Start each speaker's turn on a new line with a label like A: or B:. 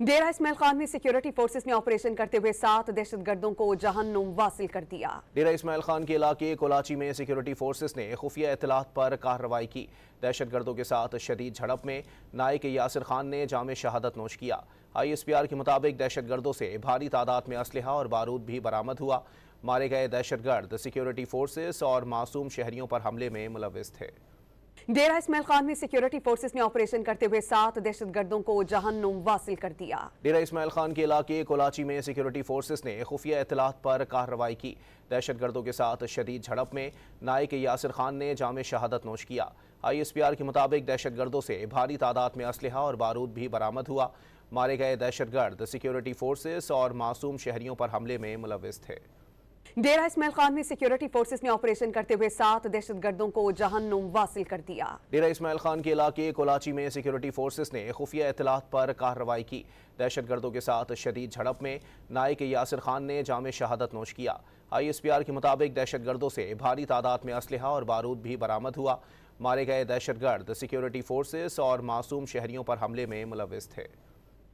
A: डेरा इस्माइल खान में security forces ने operation करते हुए 7 दहशतगर्दों को जहन्नुम वासिल कर दिया।
B: डेरा इस्माइल खान के इलाके कोलाची में सिक्योरिटी फोर्सेस ने खुफिया इत्तलात पर कार्रवाई की। दहशतगर्दों के साथ शदीद झड़प में नायक यासिर खान ने जामे शहादत नोश किया। ISPR के मुताबिक दहशतगर्दों से भारी तादाद में असलहा और बारूद भी बरामद हुआ। मारे गए दहशतगर्द सिक्योरिटी फोर्सेस और मासूम शहरियों पर हमले में मुलविस थे।
A: डेरा इस्माइल खान में सिक्योरिटी फोर्सेस ने ऑपरेशन करते हुए 7 दहशतगर्दों को जहन्नुम वासिल कर दिया।
B: डेरा इस्माइल खान के इलाके कोलाची में सिक्योरिटी फोर्सेस ने खुफिया इत्तलात पर कार्रवाई की। दहशतगर्दों के साथ शदीद झड़प में नायक यासिर खान ने जामे शहादत नोश किया। ISPR के मुताबिक दहशतगर्दों से भारी तादाद में असलहा और बारूद भी बरामद हुआ। मारे गए दहशतगर्द सिक्योरिटी फोर्सेस और मासूम शहरियों पर हमले में मुलविस थे।
A: डेरा इस्माइल खान में सिक्योरिटी फोर्सेस ने ऑपरेशन करते हुए 7 दहशतगर्दों को जहन्नुम वासिल कर दिया।
B: डेरा इस्माइल खान के इलाके कोलाची में सिक्योरिटी फोर्सेस ने खुफिया इत्तलात पर कार्रवाई की। दहशतगर्दों के साथ शदीद झड़प में नायक यासिर खान ने जामे शहादत नोश किया। ISPR के मुताबिक दहशतगर्दों से भारी तादाद में असलहा और बारूद भी बरामद हुआ। मारे गए दहशतगर्द सिक्योरिटी फोर्सेस और मासूम शहरियों पर हमले में मुलविस थे।